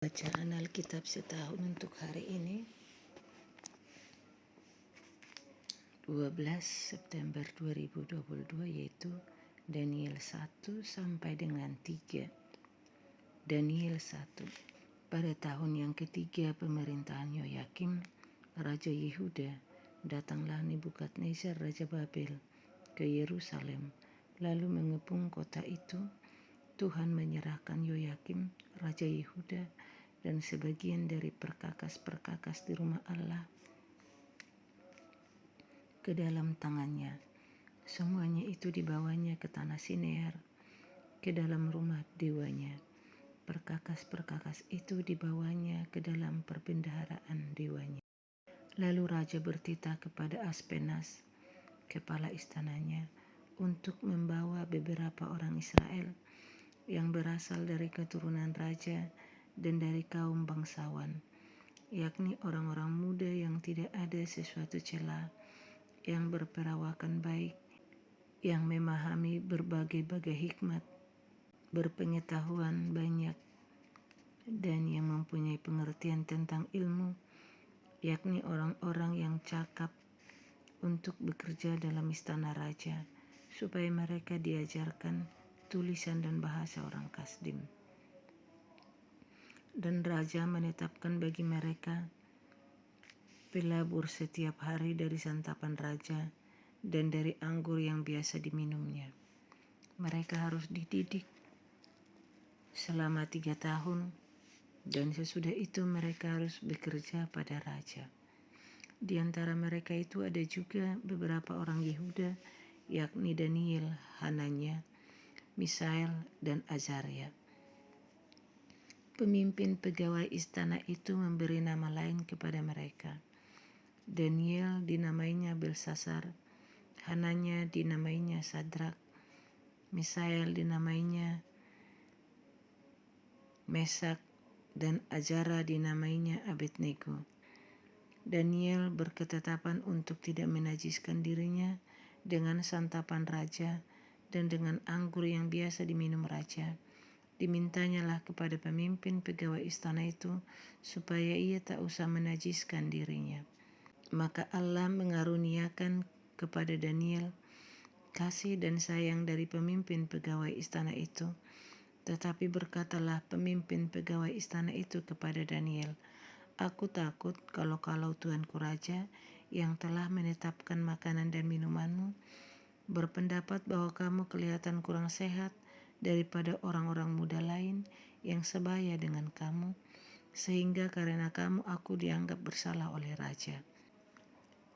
Bacaan Alkitab setahun untuk hari ini 12 September 2022 yaitu Daniel 1 sampai dengan 3. Daniel 1. Pada tahun yang ketiga pemerintahan Yoyakim, Raja Yehuda, datanglah Nebukadnezar Raja Babel ke Yerusalem, lalu mengepung kota itu. Tuhan menyerahkan Yoyakim, Raja Yehuda, dan sebagian dari perkakas-perkakas di rumah Allah ke dalam tangannya. Semuanya itu dibawanya ke tanah Sinear, ke dalam rumah dewanya. Perkakas-perkakas itu dibawanya ke dalam perbendaharaan dewanya. Lalu raja bertitah kepada Aspenas, kepala istananya, untuk membawa beberapa orang Israel yang berasal dari keturunan raja dan dari kaum bangsawan, yakni orang-orang muda yang tidak ada sesuatu cela, yang berperawakan baik, yang memahami berbagai-bagai hikmat, berpengetahuan banyak, dan yang mempunyai pengertian tentang ilmu, yakni orang-orang yang cakap untuk bekerja dalam istana raja, supaya mereka diajarkan tulisan dan bahasa orang Kasdim. Dan raja menetapkan bagi mereka pelabur setiap hari dari santapan raja dan dari anggur yang biasa diminumnya. Mereka harus dididik selama 3 tahun, dan sesudah itu mereka harus bekerja pada raja. Di antara mereka itu ada juga beberapa orang Yehuda, yakni Daniel, Hananya, Misael, dan Azaria. Pemimpin pegawai istana itu memberi nama lain kepada mereka. Daniel dinamainya Belsasar, Hananya dinamainya Sadrak, Misael dinamainya Mesak, dan Azara dinamainya Abednego. Daniel berketetapan untuk tidak menajiskan dirinya dengan santapan raja dan dengan anggur yang biasa diminum raja. Dimintanyalah kepada pemimpin pegawai istana itu supaya ia tak usah menajiskan dirinya. Maka Allah mengaruniakan kepada Daniel kasih dan sayang dari pemimpin pegawai istana itu. Tetapi berkatalah pemimpin pegawai istana itu kepada Daniel, "Aku takut kalau Tuanku Raja yang telah menetapkan makanan dan minumanmu berpendapat bahwa kamu kelihatan kurang sehat daripada orang-orang muda lain yang sebaya dengan kamu, sehingga karena kamu aku dianggap bersalah oleh raja."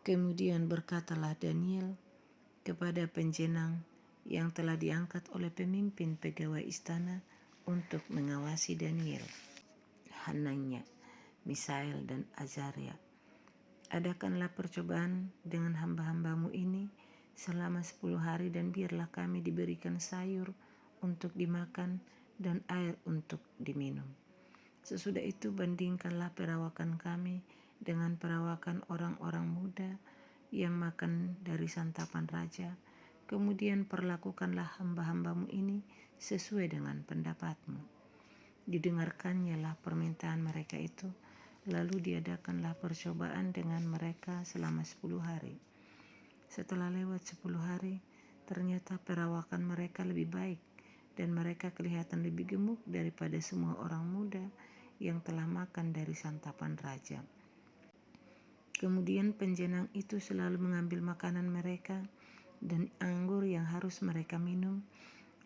Kemudian berkatalah Daniel kepada penjenang yang telah diangkat oleh pemimpin pegawai istana untuk mengawasi Daniel, Hananya, Misael, dan Azaria, "Adakanlah percobaan dengan hamba-hambamu ini selama 10 hari dan biarlah kami diberikan sayur untuk dimakan dan air untuk diminum. Sesudah itu bandingkanlah perawakan kami dengan perawakan orang-orang muda yang makan dari santapan raja. Kemudian perlakukanlah hamba-hambamu ini sesuai dengan pendapatmu." Didengarkannya lah permintaan mereka itu, lalu diadakanlah percobaan dengan mereka selama 10 hari. Setelah lewat 10 hari, ternyata perawakan mereka lebih baik dan mereka kelihatan lebih gemuk daripada semua orang muda yang telah makan dari santapan raja. Kemudian penjenang itu selalu mengambil makanan mereka dan anggur yang harus mereka minum,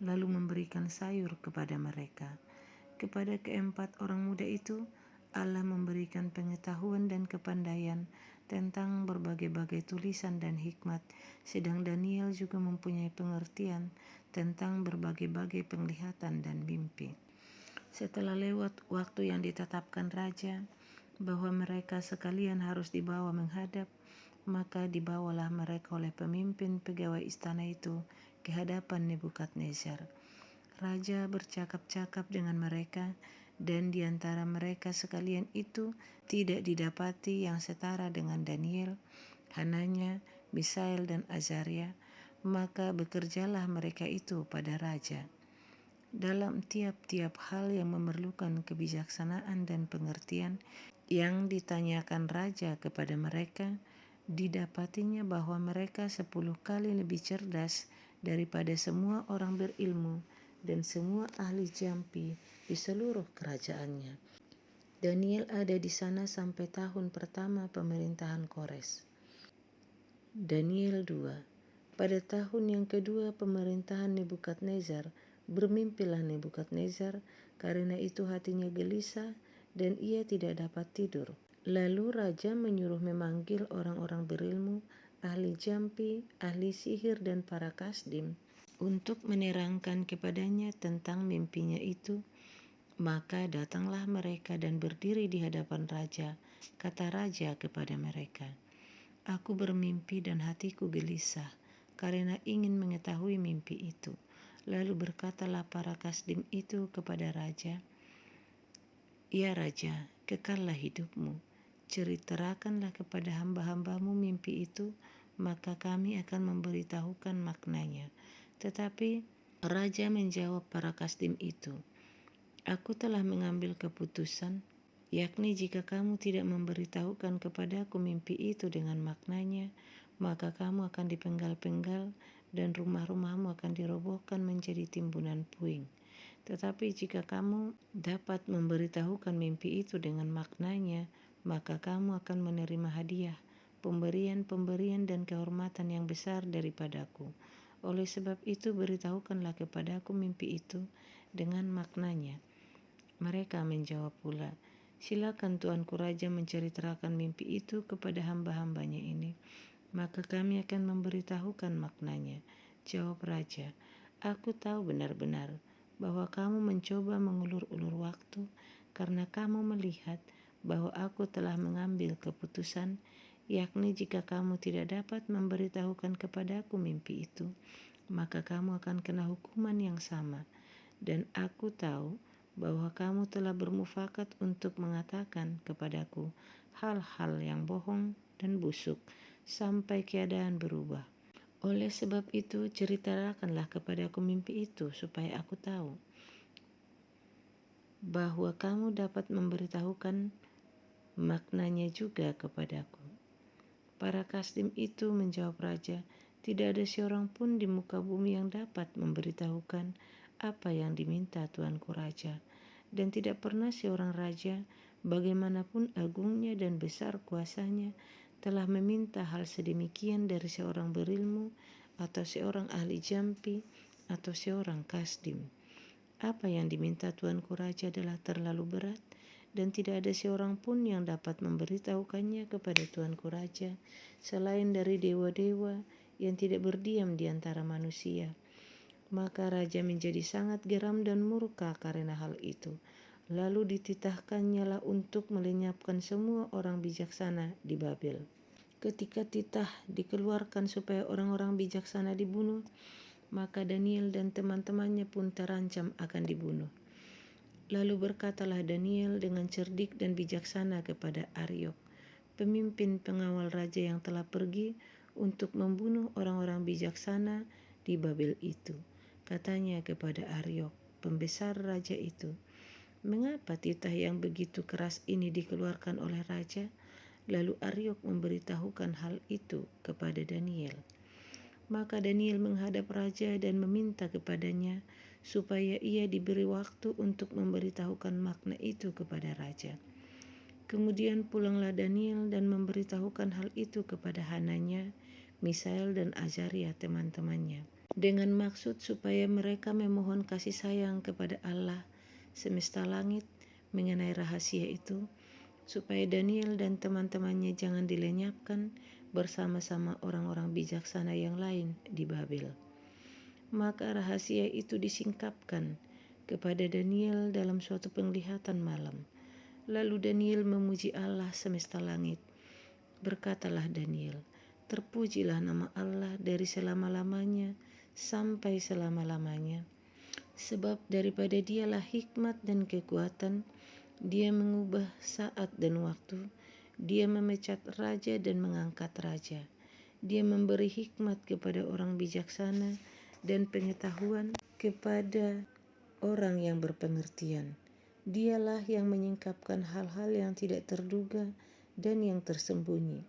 lalu memberikan sayur kepada mereka. Kepada keempat orang muda itu, Allah memberikan pengetahuan dan kepandaian tentang berbagai-bagai tulisan dan hikmat, sedang Daniel juga mempunyai pengertian tentang berbagai-bagai penglihatan dan mimpi. Setelah lewat waktu yang ditetapkan raja bahwa mereka sekalian harus dibawa menghadap, maka dibawalah mereka oleh pemimpin pegawai istana itu ke hadapan Nebukadnezar. Raja bercakap-cakap dengan mereka, dan di antara mereka sekalian itu tidak didapati yang setara dengan Daniel, Hananya, Misael, dan Azaria. Maka bekerjalah mereka itu pada raja. dalam tiap-tiap hal yang memerlukan kebijaksanaan dan pengertian yang ditanyakan raja kepada mereka, didapatinya bahwa mereka 10 kali lebih cerdas daripada semua orang berilmu dan semua ahli jampi di seluruh kerajaannya. Daniel ada di sana sampai tahun pertama pemerintahan Kores. Daniel 2. Pada tahun yang kedua pemerintahan Nebukadnezar, bermimpilah Nebukadnezar, karena itu hatinya gelisah dan ia tidak dapat tidur. Lalu raja menyuruh memanggil orang-orang berilmu, ahli jampi, ahli sihir dan para kasdim untuk menerangkan kepadanya tentang mimpinya itu. Maka datanglah mereka dan berdiri di hadapan raja. Kata raja kepada mereka, "Aku bermimpi dan hatiku gelisah karena ingin mengetahui mimpi itu." Lalu berkatalah para kasdim itu kepada raja, "Ya raja, kekallah hidupmu. Ceritakanlah kepada hamba-hambamu mimpi itu, maka kami akan memberitahukan maknanya." Tetapi raja menjawab para kasdim itu, "Aku telah mengambil keputusan, yakni jika kamu tidak memberitahukan kepadaku mimpi itu dengan maknanya, maka kamu akan dipenggal-penggal dan rumah-rumahmu akan dirobohkan menjadi timbunan puing. Tetapi jika kamu dapat memberitahukan mimpi itu dengan maknanya, maka kamu akan menerima hadiah, pemberian-pemberian dan kehormatan yang besar daripadaku. Oleh sebab itu beritahukanlah kepadaku mimpi itu dengan maknanya." Mereka menjawab pula, "Silakan tuanku raja menceritakan mimpi itu kepada hamba-hambanya ini, maka kami akan memberitahukan maknanya." Jawab raja, "Aku tahu benar-benar bahwa kamu mencoba mengulur-ulur waktu karena kamu melihat bahwa aku telah mengambil keputusan, yakni jika kamu tidak dapat memberitahukan kepadaku mimpi itu, maka kamu akan kena hukuman yang sama. Dan aku tahu bahwa kamu telah bermufakat untuk mengatakan kepadaku hal-hal yang bohong dan busuk sampai keadaan berubah. Oleh sebab itu ceritakanlah kepadaku mimpi itu supaya aku tahu bahwa kamu dapat memberitahukan maknanya juga kepadaku." Para kasdim itu menjawab raja, "Tidak ada seorang pun di muka bumi yang dapat memberitahukan apa yang diminta tuanku raja. Dan tidak pernah seorang raja, bagaimanapun agungnya dan besar kuasanya, telah meminta hal sedemikian dari seorang berilmu atau seorang ahli jampi atau seorang kasdim. Apa yang diminta tuanku raja adalah terlalu berat, dan tidak ada seorang pun yang dapat memberitahukannya kepada tuanku raja selain dari dewa-dewa yang tidak berdiam di antara manusia." Maka raja menjadi sangat geram dan murka karena hal itu. Lalu dititahkannya lah untuk melenyapkan semua orang bijaksana di Babel. Ketika titah dikeluarkan supaya orang-orang bijaksana dibunuh, maka Daniel dan teman-temannya pun terancam akan dibunuh. Lalu berkatalah Daniel dengan cerdik dan bijaksana kepada Aryok, pemimpin pengawal raja yang telah pergi untuk membunuh orang-orang bijaksana di Babel itu. Katanya kepada Aryok, pembesar raja itu, "Mengapa titah yang begitu keras ini dikeluarkan oleh raja?" Lalu Aryok memberitahukan hal itu kepada Daniel. Maka Daniel menghadap raja dan meminta kepadanya supaya ia diberi waktu untuk memberitahukan makna itu kepada raja. Kemudian pulanglah Daniel dan memberitahukan hal itu kepada Hananya, Misael dan Azaria teman-temannya, dengan maksud supaya mereka memohon kasih sayang kepada Allah semesta langit mengenai rahasia itu, supaya Daniel dan teman-temannya jangan dilenyapkan bersama-sama orang-orang bijaksana yang lain di Babel. Maka rahasia itu disingkapkan kepada Daniel dalam suatu penglihatan malam. Lalu Daniel memuji Allah semesta langit. Berkatalah Daniel, "Terpujilah nama Allah dari selama-lamanya sampai selama-lamanya. Sebab daripada Dialah hikmat dan kekuatan, Dia mengubah saat dan waktu, Dia memecat raja dan mengangkat raja. Dia memberi hikmat kepada orang bijaksana dan pengetahuan kepada orang yang berpengertian. Dialah yang menyingkapkan hal-hal yang tidak terduga dan yang tersembunyi.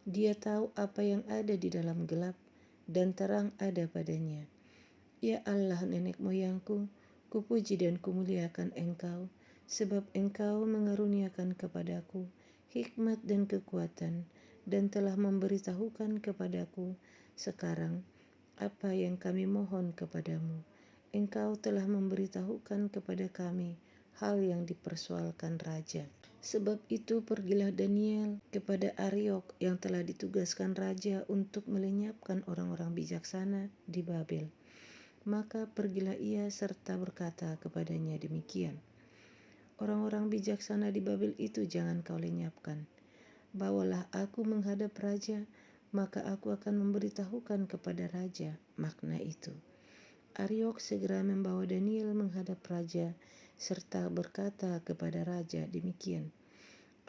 Dia tahu apa yang ada di dalam gelap, dan terang ada padanya. Ya Allah nenek moyangku, kupuji dan kumuliakan Engkau, sebab Engkau mengaruniakan kepadaku hikmat dan kekuatan, dan telah memberitahukan kepadaku sekarang apa yang kami mohon kepadamu. Engkau telah memberitahukan kepada kami hal yang dipersoalkan raja. Sebab itu pergilah Daniel kepada Ariok yang telah ditugaskan raja untuk melenyapkan orang-orang bijaksana di Babel. Maka pergilah ia serta berkata kepadanya demikian. Orang-orang bijaksana di Babel itu jangan kau lenyapkan. Bawalah aku menghadap raja, maka aku akan memberitahukan kepada raja makna itu. Ariok segera membawa Daniel menghadap raja, serta berkata kepada raja demikian.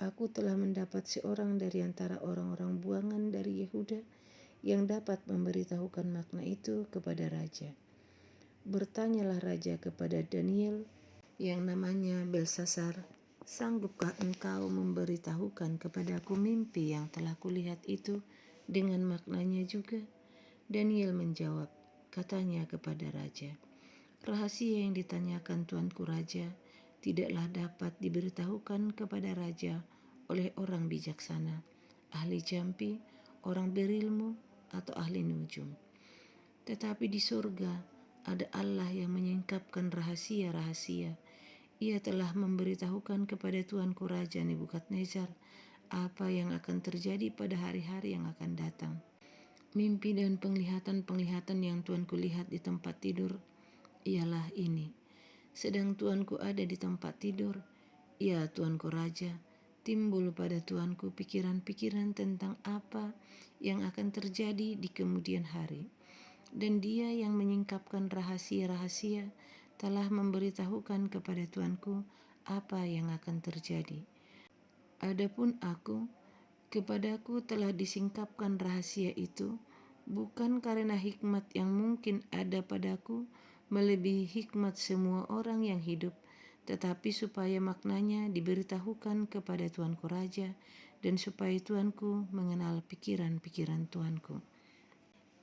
Aku telah mendapat seorang dari antara orang-orang buangan dari Yehuda yang dapat memberitahukan makna itu kepada raja. Bertanyalah raja kepada Daniel yang namanya Belsasar, sanggupkah engkau memberitahukan kepadaku mimpi yang telah kulihat itu dengan maknanya juga? Daniel menjawab, katanya kepada raja, rahasia yang ditanyakan tuanku raja tidaklah dapat diberitahukan kepada raja oleh orang bijaksana, ahli jampi, orang berilmu, atau ahli nujum. Tetapi di surga ada Allah yang menyingkapkan rahasia-rahasia. Ia telah memberitahukan kepada tuanku Raja Nebukadnezar apa yang akan terjadi pada hari-hari yang akan datang. Mimpi dan penglihatan-penglihatan yang tuanku lihat di tempat tidur ialah ini. Sedang tuanku ada di tempat tidur, ya tuanku Raja, timbul pada tuanku pikiran-pikiran tentang apa yang akan terjadi di kemudian hari. Dan dia yang menyingkapkan rahasia-rahasia telah memberitahukan kepada tuanku apa yang akan terjadi. Adapun aku, kepadaku telah disingkapkan rahasia itu, bukan karena hikmat yang mungkin ada padaku melebihi hikmat semua orang yang hidup, tetapi supaya maknanya diberitahukan kepada tuanku Raja, dan supaya tuanku mengenal pikiran-pikiran tuanku.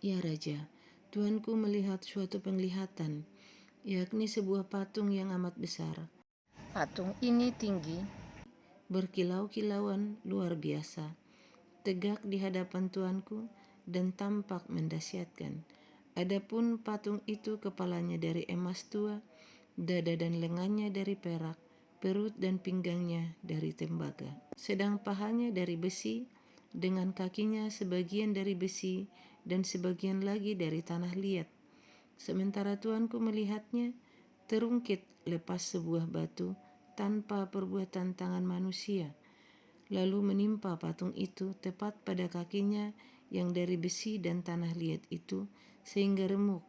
Ya Raja, tuanku melihat suatu penglihatan, yakni sebuah patung yang amat besar. Patung ini tinggi, berkilau-kilauan luar biasa, tegak di hadapan tuanku dan tampak mendahsyatkan. Adapun patung itu kepalanya dari emas tua, dada dan lengannya dari perak, perut dan pinggangnya dari tembaga. Sedang pahanya dari besi, dengan kakinya sebagian dari besi dan sebagian lagi dari tanah liat. Sementara tuanku melihatnya, terungkit lepas sebuah batu tanpa perbuatan tangan manusia, lalu menimpa patung itu tepat pada kakinya yang dari besi dan tanah liat itu, sehingga remuk.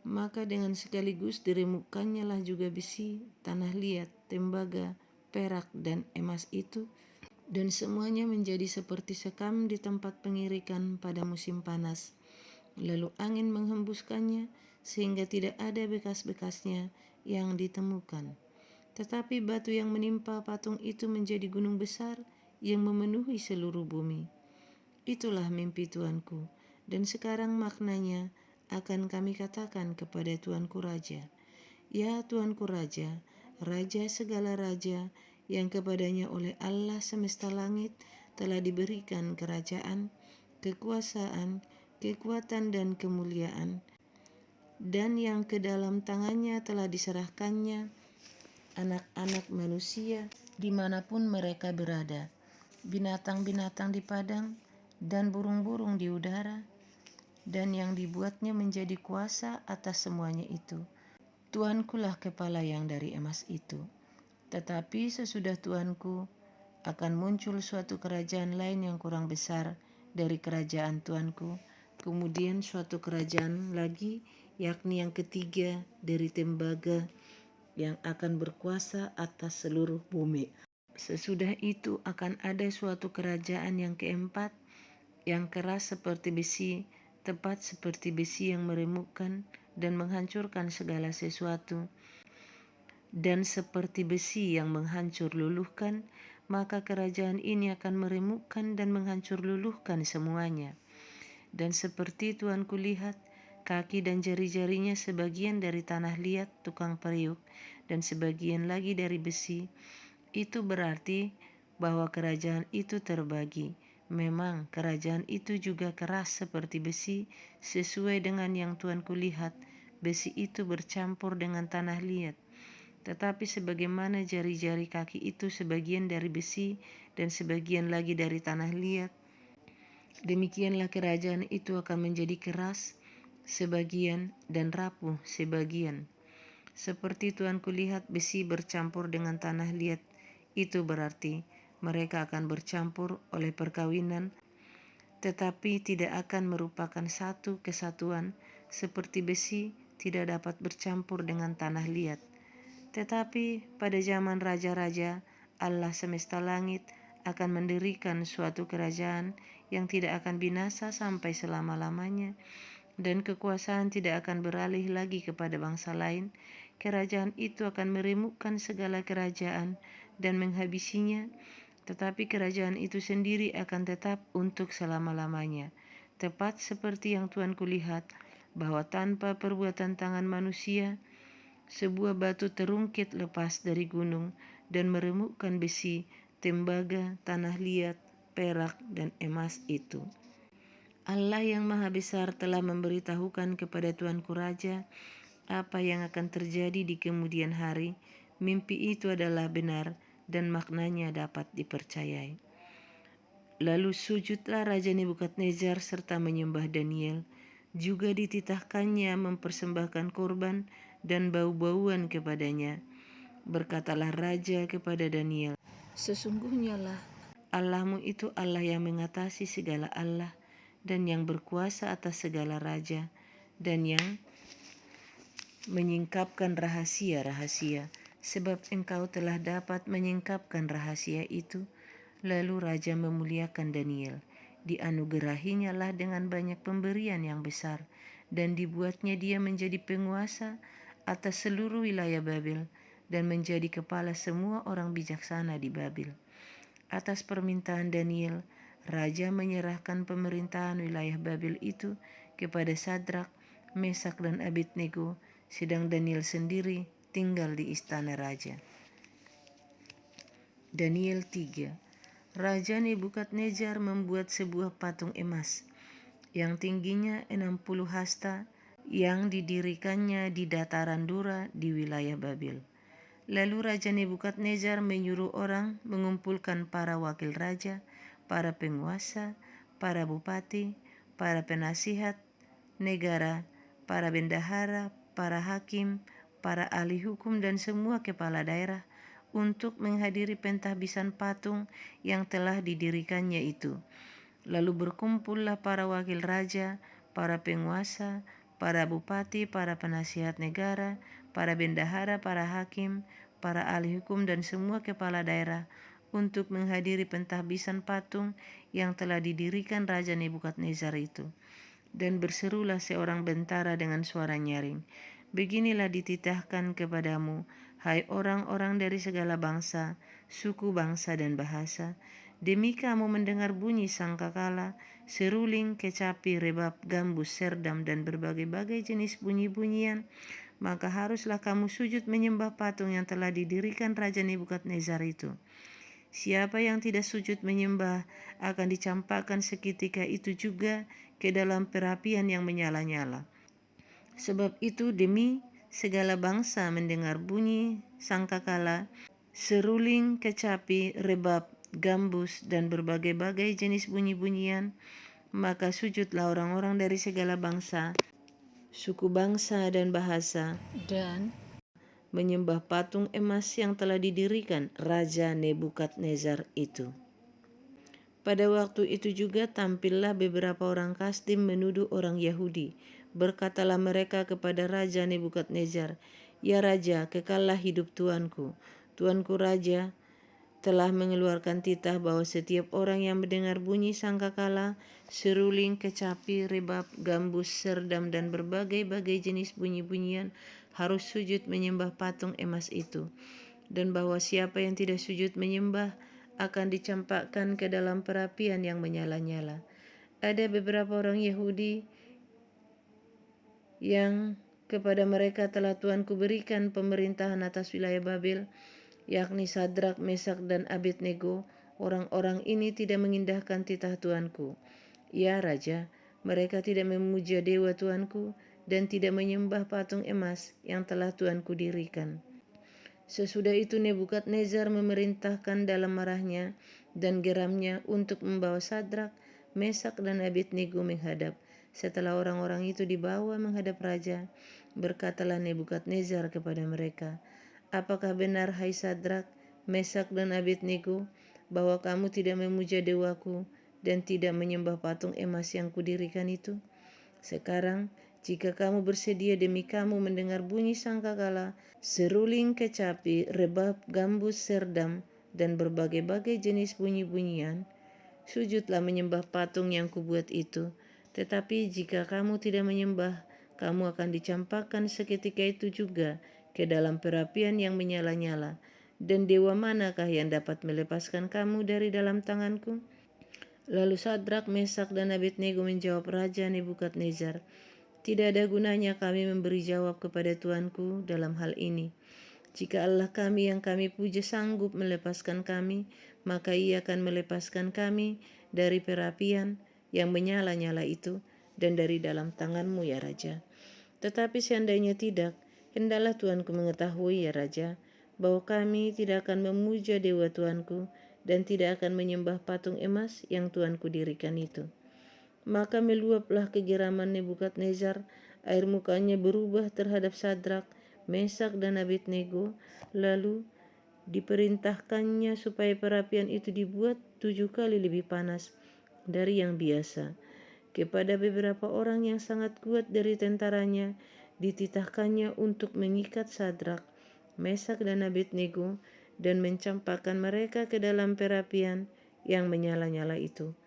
Maka dengan sekaligus diremukkannya lah juga besi, tanah liat, tembaga, perak, dan emas itu, dan semuanya menjadi seperti sekam di tempat pengirikan pada musim panas. Lalu angin menghembuskannya sehingga tidak ada bekas-bekasnya yang ditemukan. Tetapi batu yang menimpa patung itu menjadi gunung besar yang memenuhi seluruh bumi. Itulah mimpi tuanku, dan sekarang maknanya akan kami katakan kepada tuanku Raja. Ya tuanku Raja, Raja segala raja, yang kepadanya oleh Allah semesta langit telah diberikan kerajaan, kekuasaan, kekuatan dan kemuliaan, dan yang ke dalam tangannya telah diserahkannya anak-anak manusia dimanapun mereka berada, binatang-binatang di padang dan burung-burung di udara, dan yang dibuatnya menjadi kuasa atas semuanya itu. Tuankulah kepala yang dari emas itu. Tetapi sesudah tuanku akan muncul suatu kerajaan lain yang kurang besar dari kerajaan tuanku, kemudian suatu kerajaan lagi, yakni yang ketiga dari tembaga, yang akan berkuasa atas seluruh bumi. Sesudah itu akan ada suatu kerajaan yang keempat, yang keras seperti besi, tepat seperti besi yang meremukkan dan menghancurkan segala sesuatu. dan seperti besi yang menghancur luluhkan, maka kerajaan ini akan meremukkan dan menghancur luluhkan semuanya. Dan seperti Tuanku lihat, kaki dan jari-jarinya sebagian dari tanah liat tukang periuk, dan sebagian lagi dari besi. Itu berarti bahwa kerajaan itu terbagi. Memang kerajaan itu juga keras seperti besi, sesuai dengan yang Tuanku lihat, besi itu bercampur dengan tanah liat. Tetapi sebagaimana jari-jari kaki itu sebagian dari besi dan sebagian lagi dari tanah liat, demikianlah kerajaan itu akan menjadi keras sebagian dan rapuh sebagian. Seperti Tuanku lihat besi bercampur dengan tanah liat, itu berarti mereka akan bercampur oleh perkawinan, tetapi tidak akan merupakan satu kesatuan, seperti besi tidak dapat bercampur dengan tanah liat. Tetapi pada zaman raja-raja, Allah semesta langit akan mendirikan suatu kerajaan yang tidak akan binasa sampai selama-lamanya, dan kekuasaan tidak akan beralih lagi kepada bangsa lain. Kerajaan itu akan meremukkan segala kerajaan dan menghabisinya, tetapi kerajaan itu sendiri akan tetap untuk selama-lamanya. Tepat seperti yang Tuanku lihat, bahwa tanpa perbuatan tangan manusia, sebuah batu terungkit lepas dari gunung dan meremukkan besi, tembaga, tanah liat, perak, dan emas itu. Allah yang Maha Besar telah memberitahukan kepada Tuanku Raja apa yang akan terjadi di kemudian hari. Mimpi itu adalah benar dan maknanya dapat dipercayai. Lalu sujudlah Raja Nebukadnezar serta menyembah Daniel. Juga dititahkannya mempersembahkan korban dan bau-bauan kepadanya. Berkatalah Raja kepada Daniel, "Sesungguhnya lah Allahmu itu Allah yang mengatasi segala Allah dan yang berkuasa atas segala raja dan yang menyingkapkan rahasia-rahasia, sebab engkau telah dapat menyingkapkan rahasia itu." Lalu Raja memuliakan Daniel. Dianugerahinya lah dengan banyak pemberian yang besar, dan dibuatnya dia menjadi penguasa atas seluruh wilayah Babel dan menjadi kepala semua orang bijaksana di Babel. Atas permintaan Daniel, Raja menyerahkan pemerintahan wilayah Babel itu kepada Sadrak, Mesak, dan Abednego, sedang Daniel sendiri tinggal di istana raja. Daniel 3. Raja Nebukadnezar membuat sebuah patung emas yang tingginya 60 hasta yang didirikannya di dataran Dura di wilayah Babel. Lalu Raja Nebukadnezar menyuruh orang mengumpulkan para wakil raja, para penguasa, para bupati, para penasihat negara, para bendahara, para hakim, para ahli hukum, dan semua kepala daerah untuk menghadiri pentahbisan patung yang telah didirikannya itu. Lalu berkumpullah para wakil raja, para penguasa, para bupati, para penasihat negara, para bendahara, para hakim, para ahli hukum, dan semua kepala daerah untuk menghadiri pentahbisan patung yang telah didirikan Raja Nebukadnezar itu. Dan berserulah seorang bentara dengan suara nyaring, "Beginilah dititahkan kepadamu, hai orang-orang dari segala bangsa, suku, bangsa, dan bahasa. Demi kamu mendengar bunyi sangkakala, seruling, kecapi, rebab, gambus, serdam, dan berbagai-bagai jenis bunyi-bunyian, maka haruslah kamu sujud menyembah patung yang telah didirikan Raja Nebukadnezar itu. Siapa yang tidak sujud menyembah akan dicampakkan seketika itu juga ke dalam perapian yang menyala-nyala. Sebab itu demi segala bangsa mendengar bunyi sangkakala, seruling, kecapi, rebab, gambus, dan berbagai-bagai jenis bunyi-bunyian, maka sujudlah orang-orang dari segala bangsa, suku, bangsa, dan bahasa, dan menyembah patung emas yang telah didirikan Raja Nebukadnezar itu." Pada waktu itu juga tampillah beberapa orang Kasdim menuduh orang Yahudi. Berkatalah mereka kepada Raja Nebukadnezar, "Ya Raja, kekallah hidup tuanku. Tuanku Raja telah mengeluarkan titah bahwa setiap orang yang mendengar bunyi sangkakala, seruling, kecapi, rebab, gambus, serdam, dan berbagai-bagai jenis bunyi-bunyian harus sujud menyembah patung emas itu, dan bahwa siapa yang tidak sujud menyembah akan dicampakkan ke dalam perapian yang menyala-nyala. Ada beberapa orang Yahudi yang kepada mereka telah Tuanku berikan pemerintahan atas wilayah Babel, yakni Sadrak, Mesak, dan Abednego. Orang-orang ini tidak mengindahkan titah Tuanku. Ya Raja, mereka tidak memuja dewa Tuanku dan tidak menyembah patung emas yang telah Tuanku dirikan. Sesudah itu Nebukadnezar memerintahkan dalam marahnya dan geramnya untuk membawa Sadrak, Mesak, dan Abednego menghadap. Setelah orang-orang itu dibawa menghadap raja, berkatalah Nebukadnezar kepada mereka, "Apakah benar, hai Sadrak, Mesak, dan Abednego, bahwa kamu tidak memuja dewaku dan tidak menyembah patung emas yang kudirikan itu? Sekarang, jika kamu bersedia demi kamu mendengar bunyi sangkakala, seruling kecapi, rebab, gambus, serdam, dan berbagai-bagai jenis bunyi-bunyian, sujudlah menyembah patung yang kubuat itu. Tetapi jika kamu tidak menyembah, kamu akan dicampakkan seketika itu juga ke dalam perapian yang menyala-nyala. Dan dewa manakah yang dapat melepaskan kamu dari dalam tanganku?" Lalu Sadrak, Mesak, dan Abednego menjawab Raja Nebukadnezar, "Tidak ada gunanya kami memberi jawab kepada Tuanku dalam hal ini. Jika Allah kami yang kami puja sanggup melepaskan kami, maka Ia akan melepaskan kami dari perapian yang menyala-nyala itu dan dari dalam tanganmu, ya Raja. Tetapi seandainya tidak, hendaklah Tuanku mengetahui, ya Raja, bahwa kami tidak akan memuja dewa Tuanku dan tidak akan menyembah patung emas yang Tuanku dirikan itu." Maka meluaplah kegeraman Nebukadnezar, air mukanya berubah terhadap Sadrak, Mesak, dan Abednego. Lalu diperintahkannya supaya perapian itu dibuat 7 kali lebih panas dari yang biasa. Kepada beberapa orang yang sangat kuat dari tentaranya, dititahkannya untuk mengikat Sadrak, Mesak, dan Abednego dan mencampakkan mereka ke dalam perapian yang menyala-nyala itu.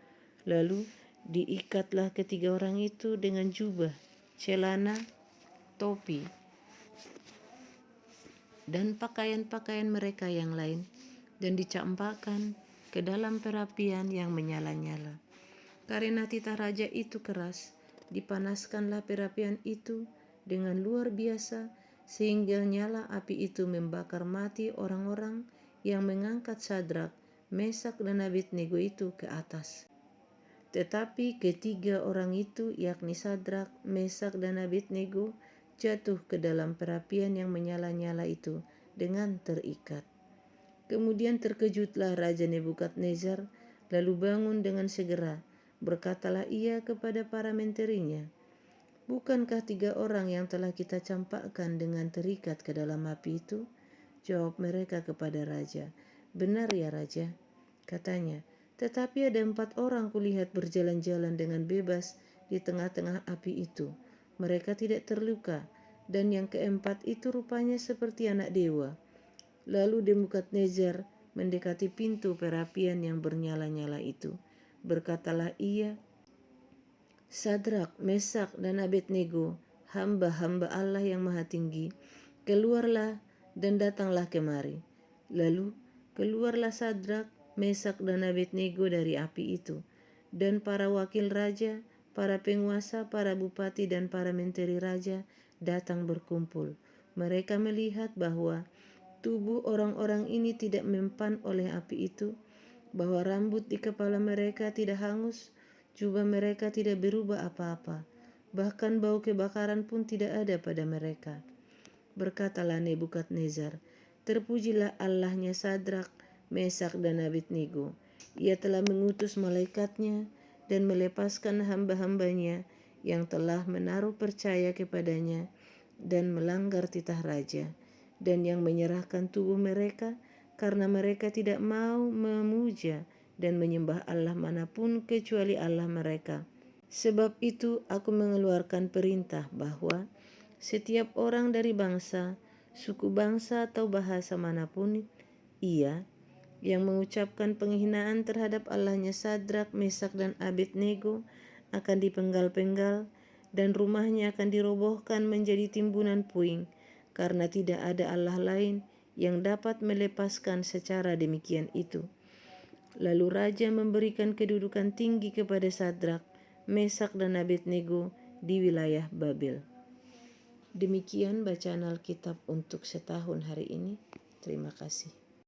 Lalu diikatlah ketiga orang itu dengan jubah, celana, topi, dan pakaian-pakaian mereka yang lain, dan dicampakkan ke dalam perapian yang menyala-nyala. Karena titah raja itu keras, dipanaskanlah perapian itu dengan luar biasa, sehingga nyala api itu membakar mati orang-orang yang mengangkat Sadrak, Mesak, dan Abednego itu ke atas. Tetapi ketiga orang itu, yakni Sadrak, Mesak, dan Abednego, jatuh ke dalam perapian yang menyala-nyala itu dengan terikat. Kemudian terkejutlah Raja Nebukadnezar, lalu bangun dengan segera. Berkatalah ia kepada para menterinya, "Bukankah 3 orang yang telah kita campakkan dengan terikat ke dalam api itu?" Jawab mereka kepada raja, "Benar, ya Raja." Katanya, "Tetapi ada 4 orang kulihat berjalan-jalan dengan bebas di tengah-tengah api itu. Mereka tidak terluka, dan yang keempat itu rupanya seperti anak dewa." Lalu Nebukadnezar mendekati pintu perapian yang bernyala-nyala itu. Berkatalah ia, "Sadrak, Mesak, dan Abednego, hamba-hamba Allah yang Maha Tinggi, keluarlah dan datanglah kemari." Lalu keluarlah Sadrak, Mesak, dan Abednego dari api itu, dan para wakil raja, para penguasa, para bupati, dan para menteri raja datang berkumpul. Mereka melihat bahwa tubuh orang-orang ini tidak mempan oleh api itu, bahwa rambut di kepala mereka tidak hangus, jubah mereka tidak berubah apa-apa, bahkan bau kebakaran pun tidak ada pada mereka. Berkatalah Nebukadnezar, "Terpujilah Allahnya Sadrak, Mesak, dan Abednego. Ia telah mengutus malaikatnya dan melepaskan hamba-hambanya yang telah menaruh percaya kepadanya dan melanggar titah raja, dan yang menyerahkan tubuh mereka karena mereka tidak mau memuja dan menyembah Allah manapun kecuali Allah mereka. Sebab itu aku mengeluarkan perintah bahwa setiap orang dari bangsa, suku bangsa, atau bahasa manapun ia yang mengucapkan penghinaan terhadap Allahnya Sadrak, Mesak, dan Abednego akan dipenggal-penggal dan rumahnya akan dirobohkan menjadi timbunan puing. karena tidak ada Allah lain yang dapat melepaskan secara demikian itu. Lalu raja memberikan kedudukan tinggi kepada Sadrak, Mesak dan Abednego di wilayah Babel. Demikian bacaan Alkitab untuk setahun hari ini. Terima kasih.